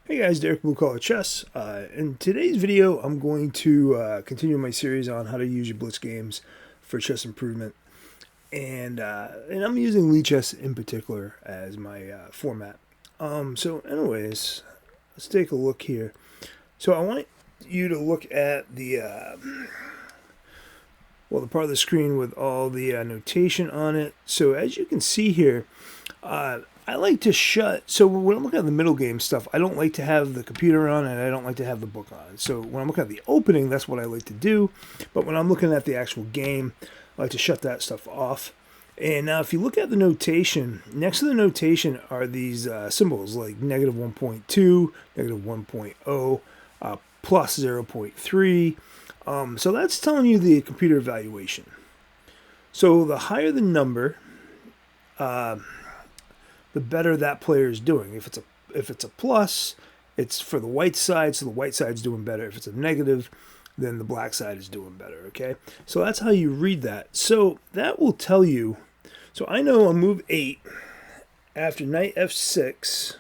Hey guys, Derek Blue Collar Chess. In today's video, I'm going to continue my series on how to use your Blitz games for chess improvement, and I'm using Lee Chess in particular as my format. Anyways, let's take a look here. So I want you to look at the part of the screen with all the notation on it. So as you can see here, I like to shut. So when I'm looking at the middle game stuff, I don't like to have the computer on and I don't like to have the book on. So when I'm looking at the opening, that's what I like to do. But when I'm looking at the actual game, I like to shut that stuff off. And now if you look at the notation, next to the notation are these symbols like negative 1.2, negative 1.0, plus 0.3. So that's telling you the computer evaluation. So the higher the number, the better that player is doing. If it's a plus, it's for the white side, so the white side's doing better. If it's a negative, then the black side is doing better, okay? So that's how you read that. So that will tell you, so I know on move 8, after knight f6,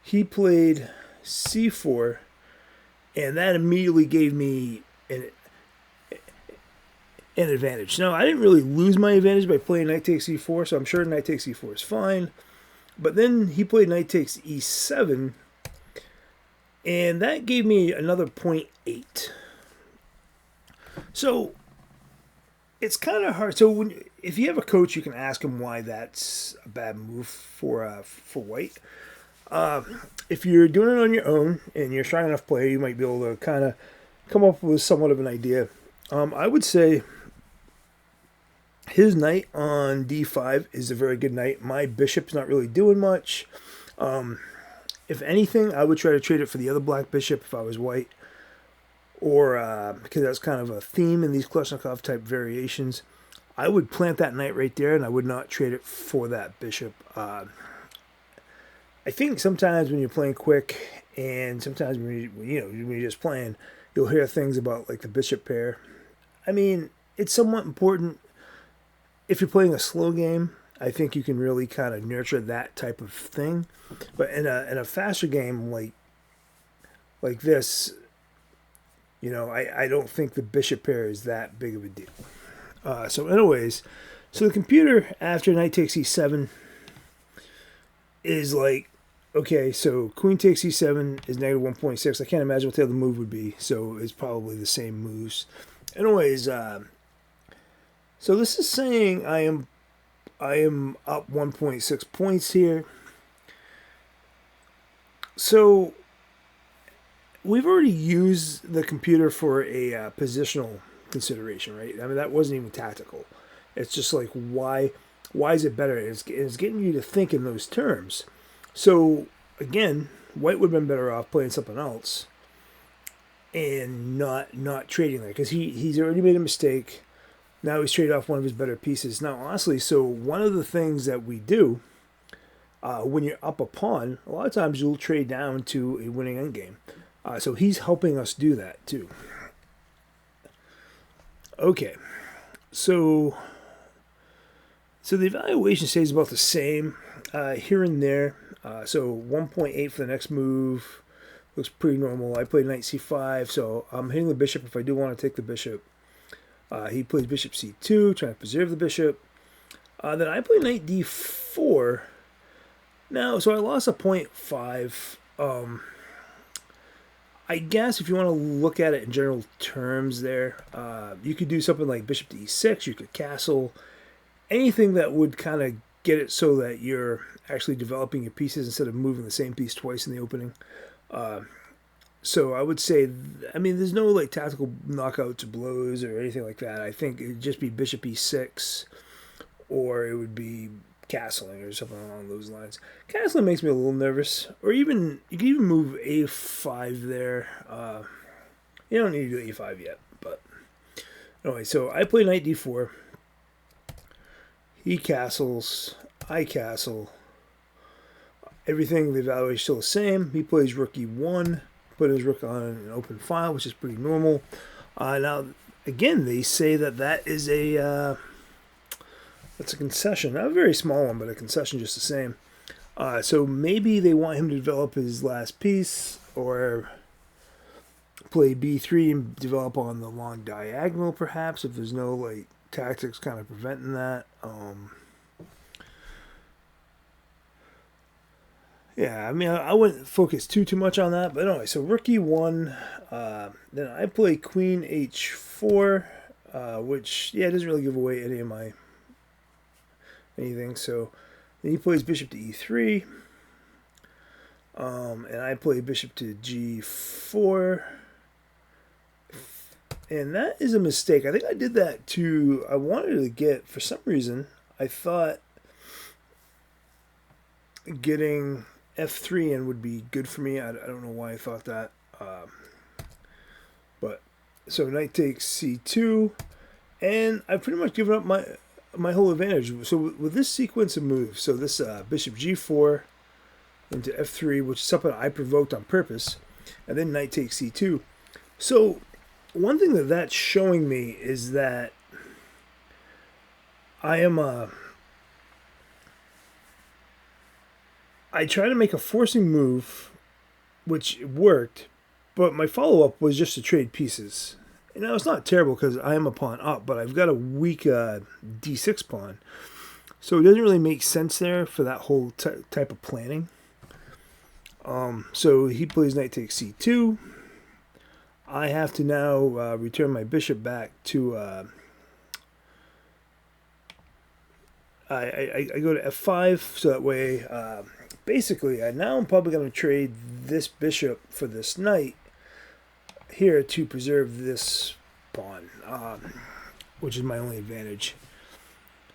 he played c4, and that immediately gave me an advantage. Now, I didn't really lose my advantage by playing knight takes e4, so I'm sure knight takes e4 is fine. But then he played knight takes e7, and that gave me another 0.8. So it's kind of hard. So if you have a coach, you can ask him why that's a bad move for white. If you're doing it on your own and you're a strong enough player, you might be able to kind of come up with somewhat of an idea. I would say his knight on d5 is a very good knight. My bishop's not really doing much. If anything, I would try to trade it for the other black bishop if I was white, or because that's kind of a theme in these Kleshnikov type variations. I would plant that knight right there, and I would not trade it for that bishop. I think sometimes when you're playing quick, and sometimes when you're just playing, you'll hear things about like the bishop pair. I mean, it's somewhat important. If you're playing a slow game, I think you can really kind of nurture that type of thing. But in a faster game like this, I don't think the bishop pair is that big of a deal. So the computer after knight takes e7 is like, okay, so queen takes e7 is negative 1.6. I can't imagine what the other move would be, so it's probably the same moves. Anyways, so this is saying I am up 1.6 points here. So we've already used the computer for a positional consideration, right? I mean, that wasn't even tactical. It's just like, why is it better? It's getting you to think in those terms. So again, white would have been better off playing something else and not trading that, because he's already made a mistake. Now he's traded off one of his better pieces. Now, honestly, so one of the things that we do when you're up a pawn, a lot of times you'll trade down to a winning endgame. So he's helping us do that too. Okay, so the evaluation stays about the same here and there. So 1.8 for the next move looks pretty normal. I played knight c5, so I'm hitting the bishop if I do want to take the bishop. He plays bishop c2, trying to preserve the bishop. Then I play knight d4. Now, so I lost a 0.5. I guess if you want to look at it in general terms there, you could do something like bishop to e6. You could castle. Anything that would kind of get it so that you're actually developing your pieces instead of moving the same piece twice in the opening. So I would say, I mean, there's no like tactical knockouts or blows or anything like that. I think it'd just be bishop e6, or it would be castling or something along those lines. Castling makes me a little nervous. Or even, you can even move a5 there. You don't need to do a5 yet, but anyway, so I play knight d4. He castles, I castle. Everything, the evaluation is still the same. He plays rook e1. Put his rook on an open file, which is pretty normal. Now, again, they say that is that's a concession. Not a very small one, but a concession just the same. So maybe they want him to develop his last piece, or play b3 and develop on the long diagonal, perhaps, if there's no like tactics kind of preventing that. Yeah, I mean, I wouldn't focus too much on that, but anyway. So rook e1, then I play queen h4, which doesn't really give away any of my anything. So then he plays bishop to e3, and I play bishop to g4. And that is a mistake. I think I did that too. I wanted to get, for some reason, I thought getting f3 in would be good for me. I don't know why I thought that. But so knight takes c2, and I've pretty much given up my whole advantage. So with this sequence of moves, so this bishop g4 into f3, which is something I provoked on purpose, and then knight takes c2. So one thing that's showing me is that I try to make a forcing move, which worked, but my follow-up was just to trade pieces. And now it's not terrible because I am a pawn up, but I've got a weak d6 pawn. So it doesn't really make sense there for that whole type of planning. So he plays knight takes c2. I have to now return my bishop back to... I go to f5, so that way... basically, now I'm probably going to trade this bishop for this knight here to preserve this pawn, which is my only advantage.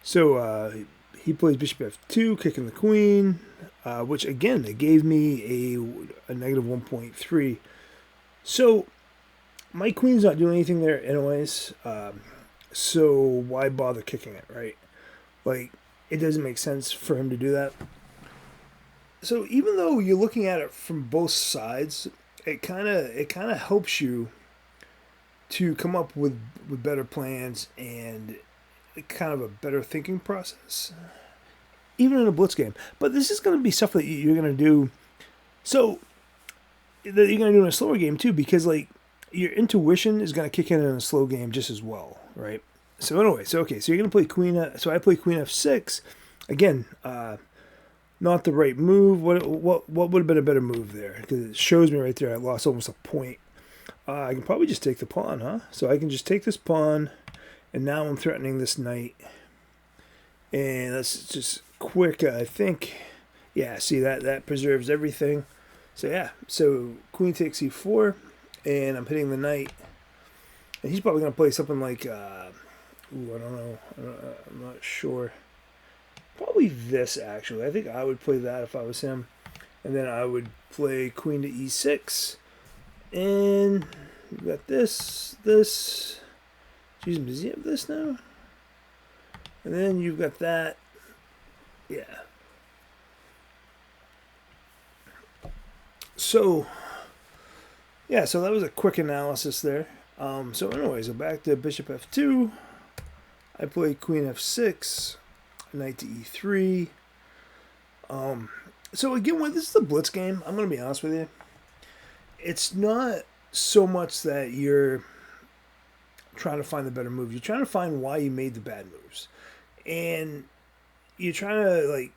So he plays bishop f2, kicking the queen, which again, it gave me a negative 1.3. So my queen's not doing anything there anyways, so why bother kicking it, right? Like, it doesn't make sense for him to do that. So even though you're looking at it from both sides, it kind of helps you to come up with better plans and kind of a better thinking process, even in a blitz game. But this is going to be stuff that you're going to do. So that you're going to do in a slower game too, because like your intuition is going to kick in a slow game just as well, right? So anyway, so you're going to play queen. So I play queen f6 again. Not the right move. What would have been a better move there? Because it shows me right there I lost almost a point. I can probably just take the pawn, huh? So I can just take this pawn, and now I'm threatening this knight. And that's just quick, I think. Yeah, see, that preserves everything. So yeah, so queen takes e4, and I'm hitting the knight. And he's probably going to play something like, I don't know. I'm not sure. Probably this, actually. I think I would play that if I was him. And then I would play queen to e6. And we've got this. Jeez, does he have this now? And then you've got that. Yeah. So, yeah, so that was a quick analysis there. So anyways, so back to bishop f2. I play queen f6. Knight to e3. So again, when this is a blitz game, I'm going to be honest with you. It's not so much that you're trying to find the better move. You're trying to find why you made the bad moves. And you're trying to like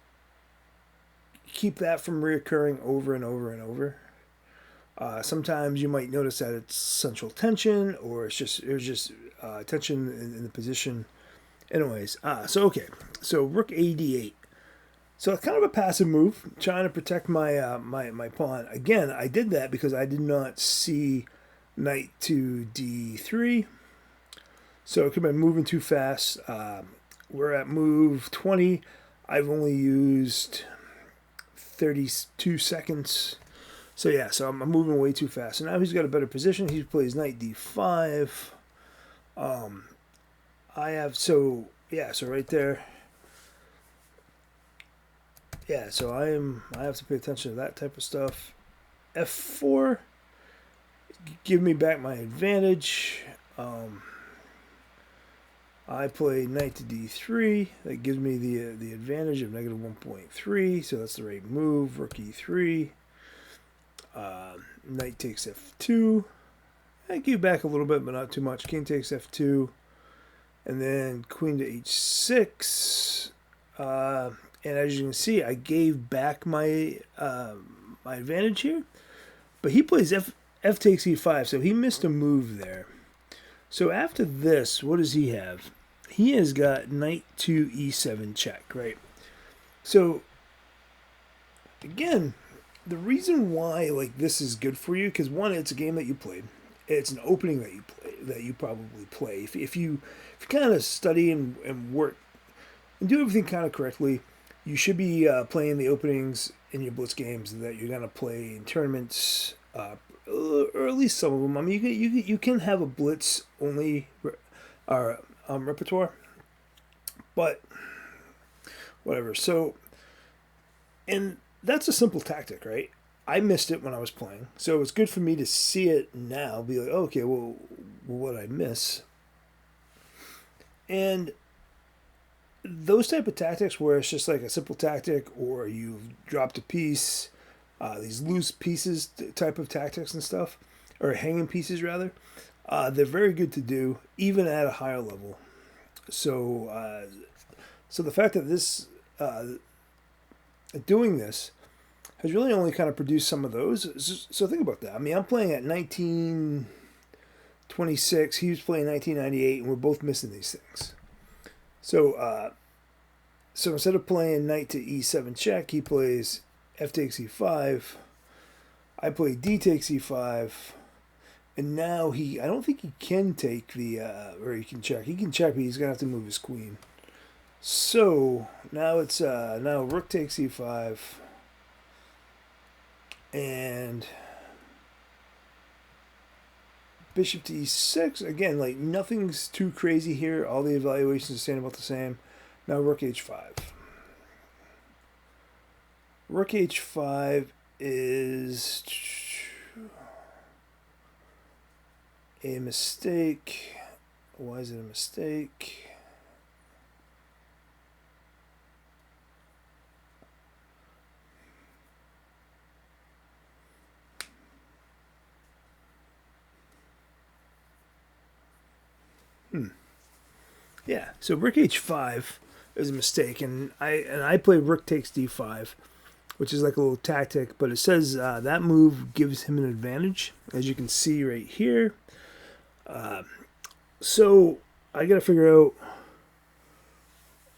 keep that from reoccurring over and over and over. Sometimes you might notice that it's central tension, or it's just tension in the position. Anyways, so rook a d8. So it's kind of a passive move, trying to protect my my pawn. Again, I did that because I did not see knight to d3. So it could have been moving too fast. We're at move 20. I've only used 32 seconds. So yeah, so I'm moving way too fast. So now he's got a better position. He plays knight d5. I have, so right there. Yeah, so I have to pay attention to that type of stuff. F4, give me back my advantage. I play knight to d3. That gives me the advantage of negative 1.3, so that's the right move. Rook e3. Knight takes f2. I give back a little bit, but not too much. King takes f2. And then queen to h6. And as you can see, I gave back my my advantage here. But he plays f takes e5, so he missed a move there. So after this, what does he have? He has got knight to e7 check, right? So, again, the reason why like this is good for you, because one, it's a game that you played. It's an opening that you play, that you probably play. If you kind of study and work and do everything kind of correctly, you should be playing the openings in your Blitz games that you're going to play in tournaments, or at least some of them. I mean, you can have a Blitz only repertoire, but whatever. So, and that's a simple tactic, right? I missed it when I was playing, so it's good for me to see it now. Be like, oh, okay, well, what did I miss? And those type of tactics where it's just like a simple tactic, or you've dropped a piece, these loose pieces type of tactics and stuff, or hanging pieces rather, they're very good to do even at a higher level. So, so the fact that this doing this has really only kind of produced some of those. So think about that. I mean, I'm playing at 1926. He was playing 1998, and we're both missing these things. So, so instead of playing knight to e7 check, he plays f takes e5. I play d takes e5, and now I don't think he can take the, or he can check. He can check, but he's gonna have to move his queen. So now it's now rook takes e5, and bishop to e6. Again, like nothing's too crazy here. All the evaluations are saying about the same. Now rook h5. Rook h5 is a mistake. Why is it a mistake? Yeah, so rook h5 is a mistake, and I play rook takes d5, which is like a little tactic, but it says that move gives him an advantage, as you can see right here. So I got to figure out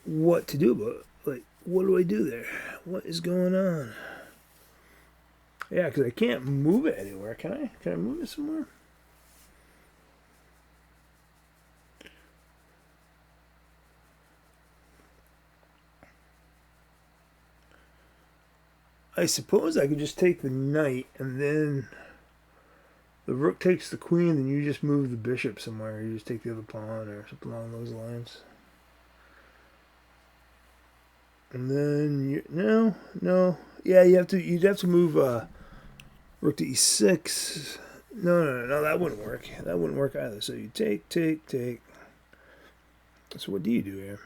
what to do about it. Like, what do I do there? What is going on? Yeah, because I can't move it anywhere. Can I? Can I move it somewhere? I suppose I could just take the knight, and then the rook takes the queen, and you just move the bishop somewhere. You just take the other pawn or something along those lines. And then yeah, you'd have to move rook to e6. No, that wouldn't work. That wouldn't work either. So you take. So what do you do here?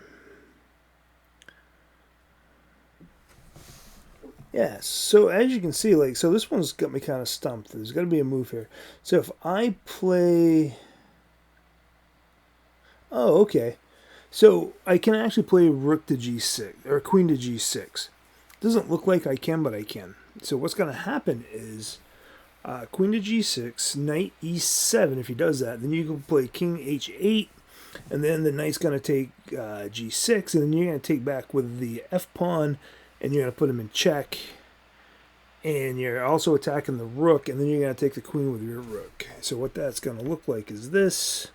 Yeah, so as you can see, like, so this one's got me kind of stumped. There's got to be a move here. So if I play... Oh, okay. So I can actually play rook to g6, or queen to g6. Doesn't look like I can, but I can. So what's going to happen is queen to g6, knight e7. If he does that, then you can play king h8, and then the knight's going to take g6, and then you're going to take back with the f-pawn, and you're going to put him in check, and you're also attacking the rook, and then you're going to take the queen with your rook. So what that's going to look like is this.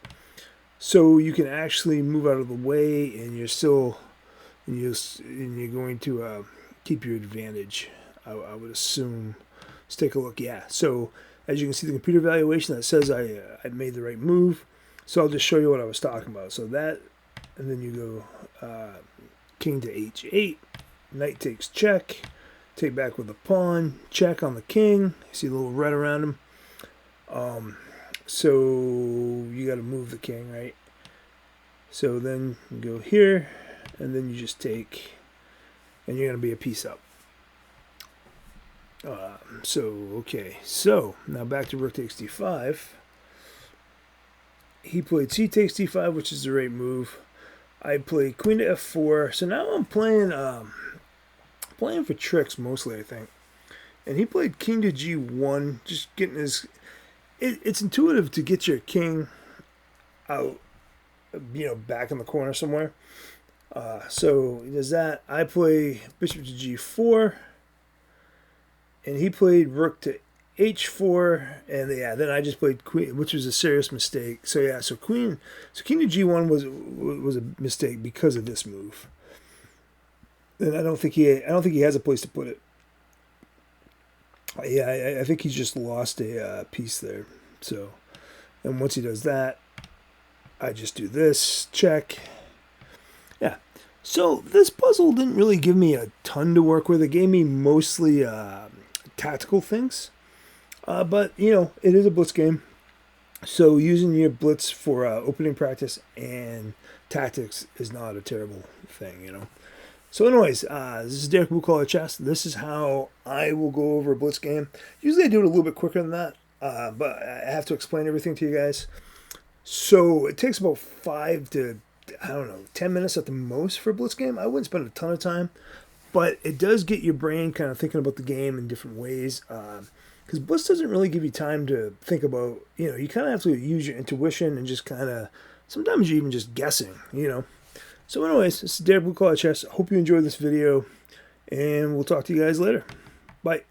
So you can actually move out of the way, and you're still, and you're going to keep your advantage, I would assume. Let's take a look. Yeah, so as you can see, the computer evaluation that says I made the right move. So I'll just show you what I was talking about. So that, and then you go king to h8. Knight takes check, take back with the pawn, check on the king. You see a little red around him. So you got to move the king, right? So then you go here, and then you just take, and you're going to be a piece up. Okay, so now back to rook takes d5. He played c takes d5, which is the right move. I played queen to f4. So now I'm playing for tricks mostly, I think. And he played king to g1, just getting his... It's intuitive to get your king out, back in the corner somewhere. So he does that. I play bishop to g4. And he played rook to h4, and then I just played queen, which was a serious mistake. So king to g1 was a mistake because of this move. And I don't think he has a place to put it. I think he's just lost a piece there. So, and once he does that, I just do this, check. Yeah. So this puzzle didn't really give me a ton to work with. It gave me mostly tactical things. But, it is a blitz game. So using your blitz for opening practice and tactics is not a terrible thing, So anyways, this is Derek Blue Collar Chess. This is how I will go over a blitz game. Usually I do it a little bit quicker than that, but I have to explain everything to you guys. So it takes about 5 to, 10 minutes at the most for a blitz game. I wouldn't spend a ton of time, but it does get your brain kind of thinking about the game in different ways. Because blitz doesn't really give you time to think about, you kind of have to use your intuition and just kind of, sometimes you're even just guessing, So anyways, this is Derek Blue Collar Chess. Hope you enjoyed this video, and we'll talk to you guys later. Bye.